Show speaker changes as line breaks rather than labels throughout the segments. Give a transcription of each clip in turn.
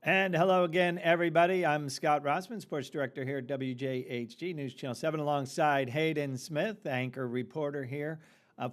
And hello again, everybody. I'm Scott Rossman, Sports Director here at WJHG News Channel 7, alongside Hayden Smith, anchor reporter here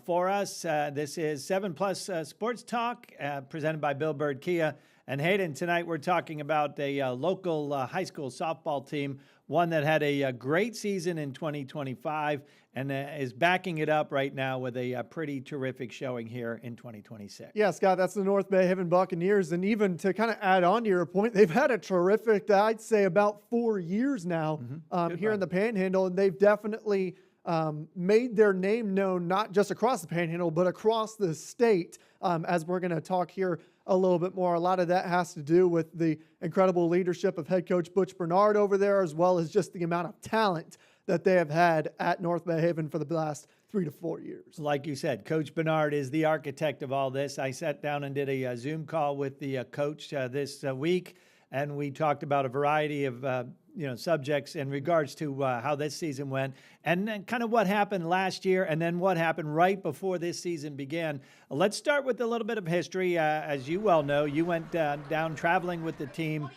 for us. This is 7 Plus Sports Talk, presented by Bill Bird Kia. And Hayden, tonight we're talking about a local high school softball team, one that had a great season in 2025 and is backing it up right now with a pretty terrific showing here in 2026.
Yeah, Scott, that's the North Bay Haven Buccaneers. And even to kind of add on to your point, they've had a terrific, I'd say, about 4 years now here in the Panhandle. And they've definitely made their name known, not just across the Panhandle, but across the state, as we're going to talk here a little bit more. A lot of that has to do with the incredible leadership of head coach Butch Bernard over there, as well as just the amount of talent that they have had at North Bay Haven for the last 3 to 4 years.
Like you said, Coach Bernard is the architect of all this. I sat down and did a Zoom call with the coach this week, and we talked about a variety of subjects in regards to how this season went, and then kind of what happened last year, and then what happened right before this season began. Let's start with a little bit of history. As you well know, you went down traveling with the team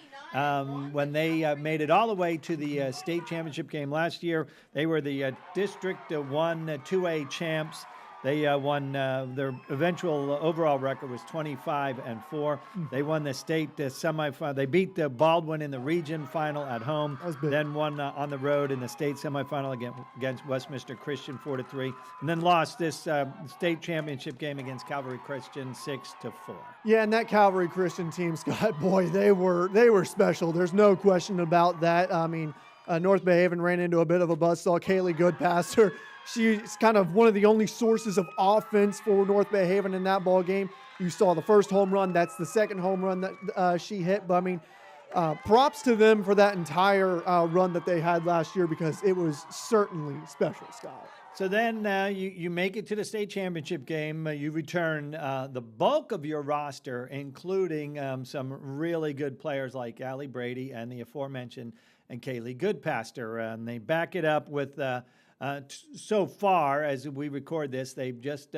when they made it all the way to the state championship game last year. They were the District 1 2A champs. They won, their eventual overall record was 25-4. They won the state semifinal. They beat Baldwin in the region final at home, then won on the road in the state semifinal against Westminster Christian 4-3, and then lost this state championship game against Calvary Christian 6-4.
Yeah, and that Calvary Christian team, Scott, boy, they were special. There's no question about that. I mean, North Bay Haven ran into a bit of a buzzsaw. Kaylee Goodpasser, she's kind of one of the only sources of offense for North Bay Haven in that ball game. You saw the first home run. That's the second home run that she hit. But, I mean, props to them for that entire run that they had last year, because it was certainly special, Scott.
So then you make it to the state championship game. You return the bulk of your roster, including some really good players like Allie Brady and the aforementioned and Kaylee Goodpasser. And they back it up with so far, as we record this, they've just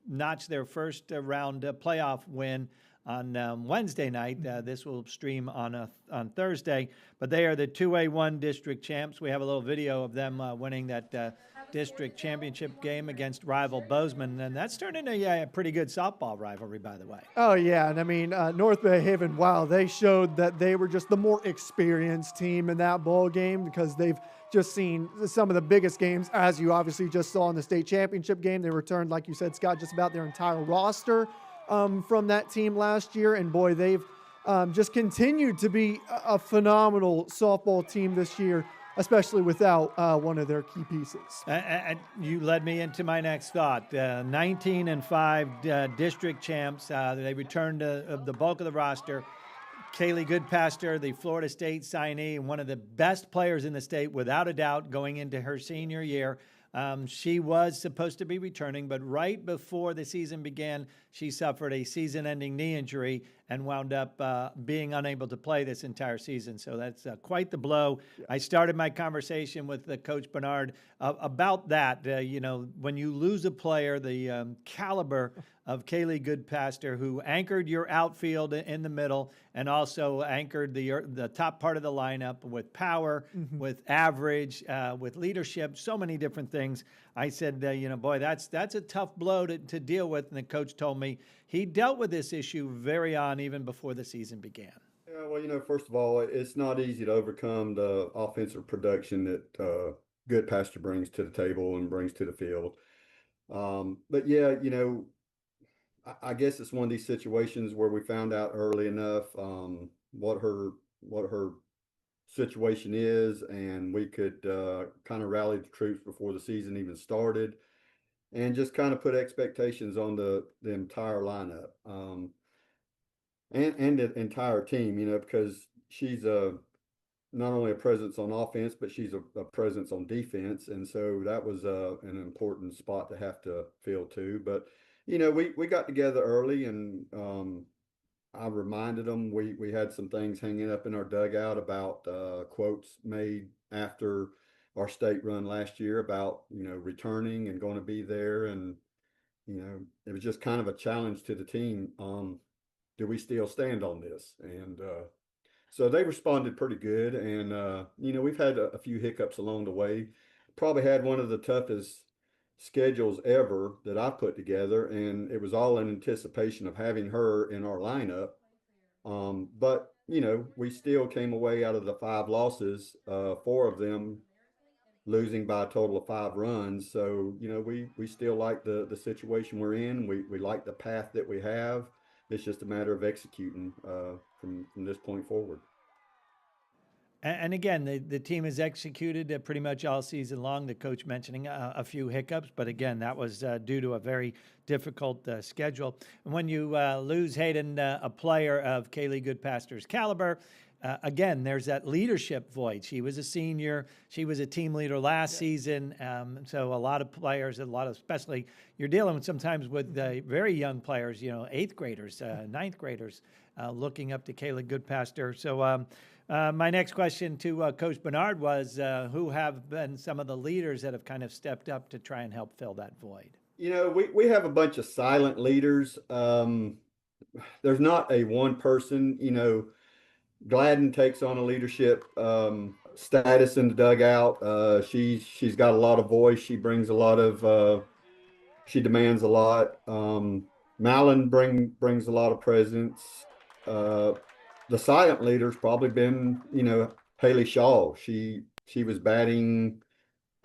notched their first round playoff win on Wednesday night. This will stream on Thursday, but they are the 2A1 district champs. We have a little video of them winning that district championship game against rival Bozeman, and that's turned into a pretty good softball rivalry, by the way.
Oh, yeah, and I mean, North Bay Haven, wow, they showed that they were just the more experienced team in that ball game, because they've just seen some of the biggest games, as you obviously just saw in the state championship game. They returned, like you said, Scott, just about their entire roster from that team last year. And boy, they've just continued to be a phenomenal softball team this year, especially without one of their key pieces.
You led me into my next thought. 19-5 district champs. They returned the bulk of the roster. Kaylee Goodpasser, the Florida State signee, and one of the best players in the state, without a doubt, going into her senior year. She was supposed to be returning, but right before the season began, she suffered a season-ending knee injury and wound up being unable to play this entire season. So that's quite the blow. Yeah. I started my conversation with Coach Bernard about that. When you lose a player, the caliber of Kaylee Goodpasser, who anchored your outfield in the middle and also anchored the top part of the lineup with power, with average, with leadership, so many different things. I said, boy, that's a tough blow to deal with. And the coach told me he dealt with this issue very on, even before the season began.
Yeah, well, first of all, it's not easy to overcome the offensive production that Goodpasser brings to the table and brings to the field. But yeah, I guess it's one of these situations where we found out early enough what her situation is, and we could kind of rally the troops before the season even started, and just kind of put expectations on the entire lineup and the entire team, because she's not only a presence on offense, but she's a presence on defense, and so that was an important spot to have to fill too. But we got together early, and I reminded them we had some things hanging up in our dugout about quotes made after our state run last year about returning and going to be there, and it was just kind of a challenge to the team. Do we still stand on this? And So they responded pretty good. And, we've had a few hiccups along the way. Probably had one of the toughest schedules ever that I put together. And it was all in anticipation of having her in our lineup. But, we still came away out of the 5 losses, 4 of them losing by a total of 5 runs. So, we still like the situation we're in. We like the path that we have. It's just a matter of executing from this point forward.
And again, the team has executed pretty much all season long. The coach mentioning a few hiccups, but again, that was due to a very difficult schedule. And when you lose, Hayden, a player of Kaylee Goodpaster's caliber, again, there's that leadership void. She was a senior. She was a team leader last season. So a lot of players, especially you're dealing with sometimes with very young players, 8th graders, 9th graders, looking up to Kaylee Goodpaster. So my next question to Coach Bernard was, who have been some of the leaders that have kind of stepped up to try and help fill that void?
We have a bunch of silent leaders. There's not a one person. Gladden takes on a leadership status in the dugout. She's got a lot of voice. She brings a lot of. She demands a lot. Malin brings a lot of presence. The silent leader's probably been, Haley Shaw. She was batting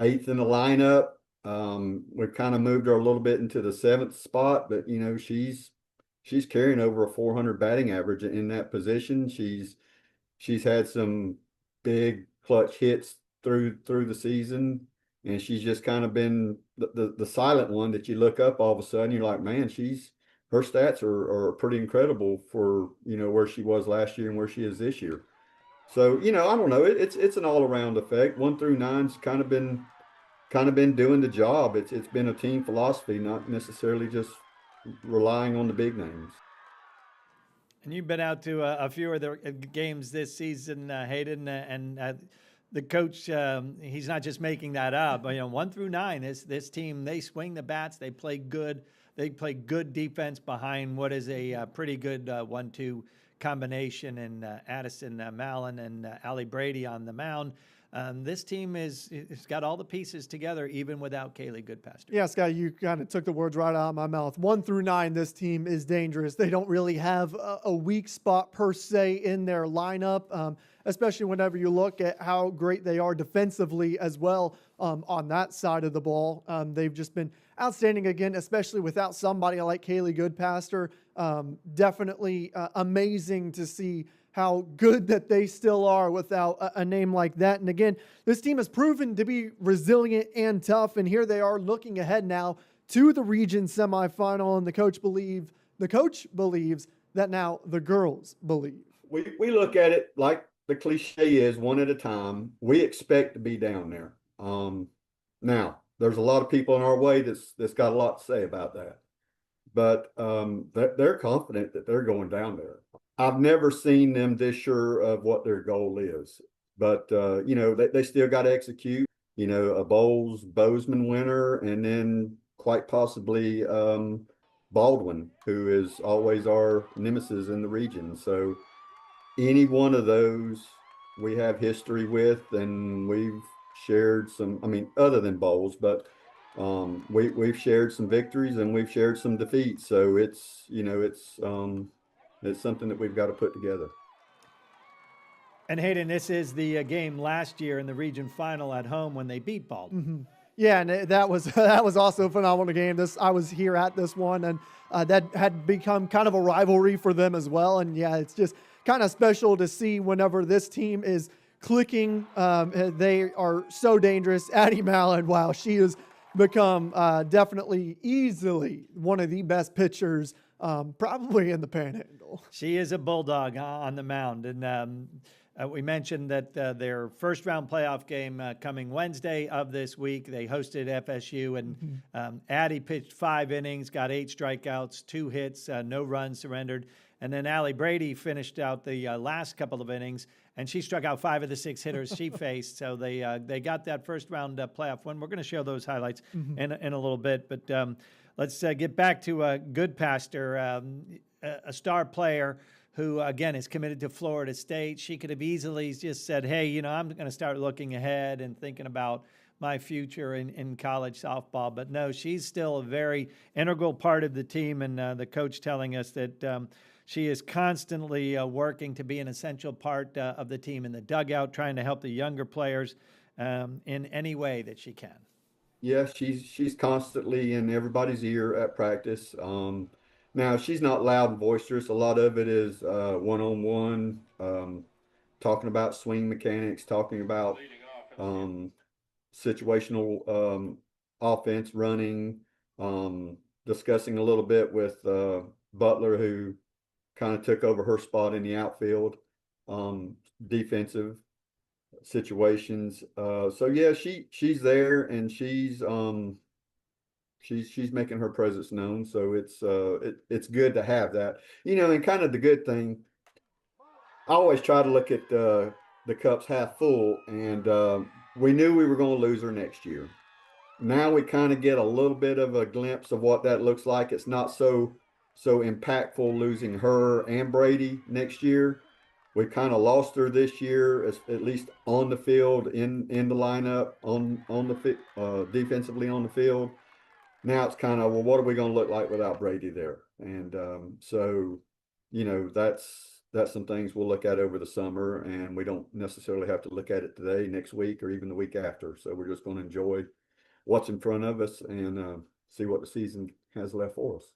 8th in the lineup. We've kind of moved her a little bit into the 7th spot, but she's carrying over a 400 batting average in that position. She's had some big clutch hits through the season, and she's just kind of been the silent one that you look up all of a sudden. You're like, man, her stats are pretty incredible for where she was last year and where she is this year. So I don't know. It's an all around effect. 1 through 9's kind of been doing the job. It's been a team philosophy, not necessarily just relying on the big names.
And you've been out to a few of the games this season, Hayden, and the coach, he's not just making that up. 1 through 9, this team, they swing the bats, they play good. They play good defense behind what is a pretty good 1-2 combination in Addison Malin and Allie Brady on the mound. This team has got all the pieces together, even without Kaylee Goodpaster.
Yeah, Scott, you kind of took the words right out of my mouth. 1 through 9, this team is dangerous. They don't really have a weak spot per se in their lineup, especially whenever you look at how great they are defensively as well on that side of the ball. They've just been outstanding again, especially without somebody like Kaylee Goodpaster. Definitely amazing to see how good that they still are without a name like that. And again, this team has proven to be resilient and tough. And here they are looking ahead now to the region semifinal. And the coach believes that now the girls believe.
We look at it like the cliche is, one at a time. We expect to be down there. Now, there's a lot of people in our way that's got a lot to say about that. But they're confident that they're going down there. I've never seen them this sure of what their goal is. But, they still got to execute, a Bozeman winner, and then quite possibly Baldwin, who is always our nemesis in the region. So any one of those we have history with, and we've shared some, other than bowls, but we've shared some victories and we've shared some defeats. So it's something that we've got to put together.
And Hayden, this is the game last year in the region final at home when they beat Baldwin.
Mm-hmm. Yeah, and that was also a phenomenal game. I was here at this one, and that had become kind of a rivalry for them as well. And yeah, it's just kind of special to see whenever this team is clicking. They are so dangerous. Addie Malin, wow, she has become definitely easily one of the best pitchers probably in the Panhandle.
She is a bulldog on the mound. And we mentioned that their first round playoff game coming Wednesday of this week, they hosted FSU, and Addie pitched 5 innings, got 8 strikeouts, 2 hits, no runs surrendered. And then Allie Brady finished out the last couple of innings, and she struck out 5 of the 6 hitters she faced. So they got that first round playoff win. We're going to show those highlights in a little bit. But let's get back to Goodpaster, a star player who, again, is committed to Florida State. She could have easily just said, hey, you know, I'm going to start looking ahead and thinking about my future in college softball. But no, she's still a very integral part of the team, and the coach telling us that she is constantly working to be an essential part of the team in the dugout, trying to help the younger players in any way that she can.
Yeah, she's constantly in everybody's ear at practice. Now she's not loud and boisterous. A lot of it is one-on-one, talking about swing mechanics, talking about um, situational offense running, discussing a little bit with Butler, who kind of took over her spot in the outfield, defensive situations. So yeah, she's there, and she's making her presence known. So it's good to have that, you know. And kind of the good thing, I always try to look at the cup's half full, and we knew we were going to lose her next year. Now we kind of get a little bit of a glimpse of what that looks like. It's not so impactful losing her and Brady next year. We kind of lost her this year, at least on the field, in the lineup, on the defensively on the field. Now it's kind of, well, what are we going to look like without Brady there? And so, you know, that's some things we'll look at over the summer, and we don't necessarily have to look at it today, next week, or even the week after. So we're just going to enjoy what's in front of us and see what the season has left for us.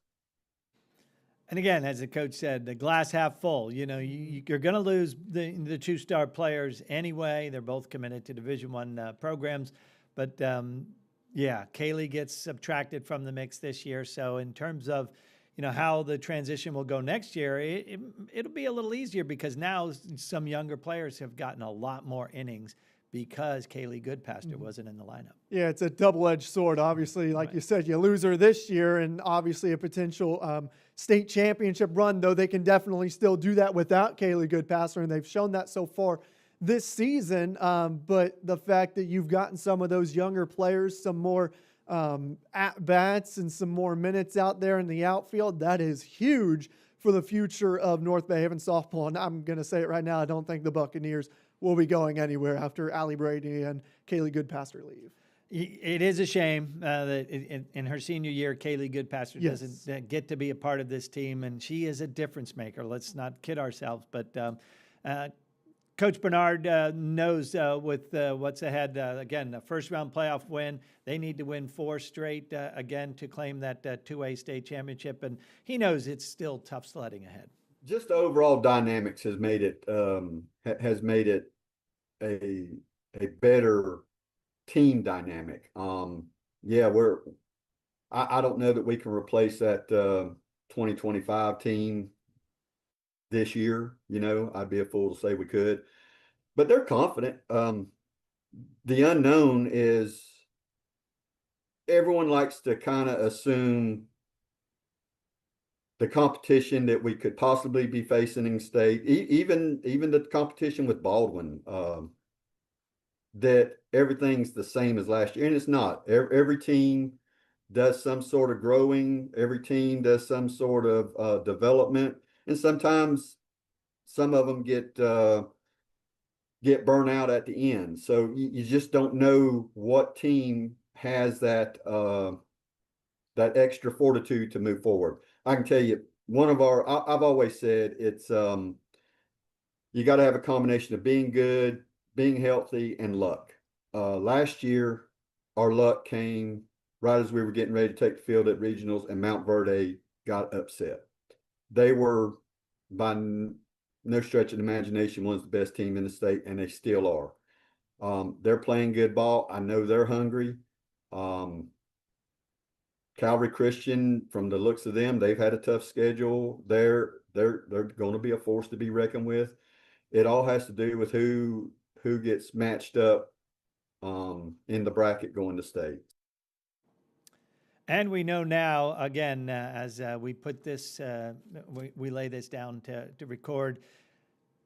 And again, as the coach said, the glass half full. You know, you're going to lose the two-star players anyway. They're both committed to Division I programs. But, yeah, Kaylee gets subtracted from the mix this year. So in terms of, you know, how the transition will go next year, it'll be a little easier because now some younger players have gotten a lot more innings because Kaylee Goodpaster wasn't in the lineup.
Yeah, it's a double-edged sword. Obviously, like you said, you lose her this year, and obviously a potential state championship run, though they can definitely still do that without Kaylee Goodpaster, and they've shown that so far this season. But the fact that you've gotten some of those younger players, some more at-bats and some more minutes out there in the outfield, that is huge for the future of North Bay Haven softball. And I'm going to say it right now, I don't think the Buccaneers will be going anywhere after Allie Brady and Kaylee Goodpaster leave.
It is a shame that in her senior year, Kaylee Goodpaster doesn't get to be a part of this team, and she is a difference maker. Let's not kid ourselves. But Coach Bernard knows with what's ahead. Again, a first-round playoff win. They need to win 4 straight again to claim that 2A state championship, and he knows it's still tough sledding ahead.
Just the overall dynamics has made it a better team dynamic. Yeah, I don't know that we can replace that 2025 team this year. You know, I'd be a fool to say we could, but they're confident. The unknown is everyone likes to kind of assume the competition that we could possibly be facing in state, even the competition with Baldwin, that everything's the same as last year, and it's not. Every team does some sort of growing. Every team does some sort of development, and sometimes some of them get burnt out at the end. So you just don't know what team has that extra fortitude to move forward. I can tell you, I've always said it's you got to have a combination of being good, being healthy, and luck. Last year, our luck came right as we were getting ready to take the field at regionals, and Mount Verde got upset. They were, by no stretch of the imagination, one of the best team in the state, and they still are. They're playing good ball. I know they're hungry. Calvary Christian, from the looks of them, they've had a tough schedule. They're going to be a force to be reckoned with. It all has to do with who gets matched up in the bracket going to state.
And we know now, again, as we put this, we lay this down to record,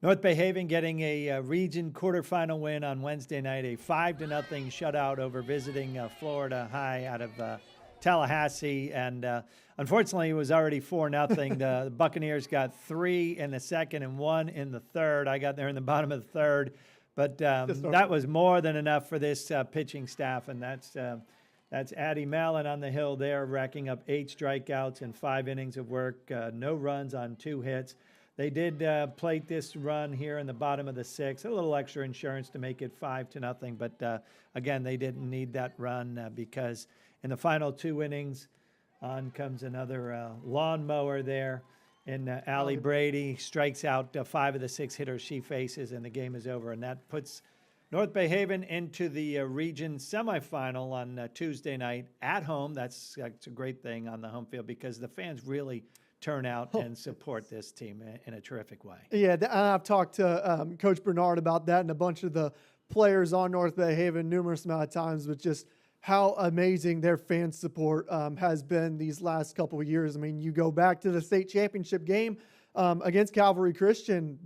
North Bay Haven getting a region quarterfinal win on Wednesday night, a 5-0 shutout over visiting Florida High out of Tallahassee, and unfortunately it was already 4-0. The Buccaneers got 3 in the second and 1 in the third. I got there in the bottom of the third, but that was more than enough for this pitching staff, and that's Addie Mallon on the hill there, racking up 8 strikeouts in 5 innings of work, no runs on 2 hits. They did plate this run here in the bottom of the 6th, a little extra insurance to make it 5-0. But again, they didn't need that run because in the final 2 innings, on comes another lawnmower there. And Allie Brady strikes out 5 of the 6 hitters she faces, and the game is over. And that puts North Bay Haven into the region semifinal on Tuesday night at home. That's a great thing on the home field because the fans really turn out and support this team in a terrific way.
Yeah, and I've talked to Coach Bernard about that and a bunch of the players on North Bay Haven numerous amount of times, but just how amazing their fan support has been these last couple of years. I mean, you go back to the state championship game against Calvary Christian,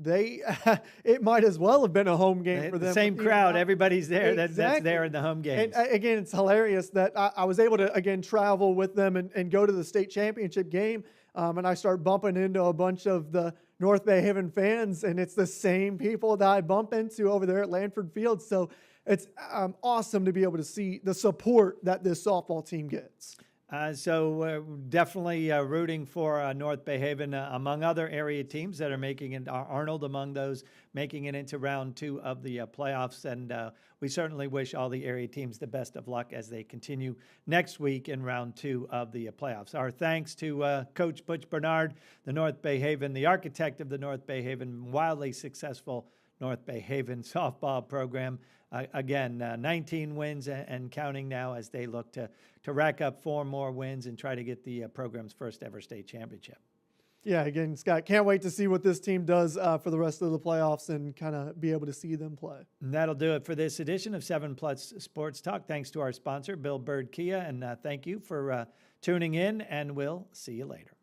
it might as well have been a home game for them.
The same crowd, everybody's there.
Exactly.
That's there in the home games.
And again, it's hilarious that I was able to, again, travel with them and go to the state championship game. And I start bumping into a bunch of the North Bay Haven fans, and it's the same people that I bump into over there at Lanford Field. So it's awesome to be able to see the support that this softball team gets.
So definitely rooting for North Bay Haven among other area teams that are making it. Arnold among those making it into round 2 of the playoffs. And we certainly wish all the area teams the best of luck as they continue next week in round 2 of the playoffs. Our thanks to Coach Butch Bernard, the architect of the North Bay Haven, wildly successful North Bay Haven softball program. Again, 19 wins and counting now as they look to rack up 4 more wins and try to get the program's first ever state championship.
Yeah, again, Scott, can't wait to see what this team does for the rest of the playoffs and kind of be able to see them play.
And that'll do it for this edition of 7 Plus Sports Talk. Thanks to our sponsor, Bill Bird Kia, and thank you for tuning in, and we'll see you later.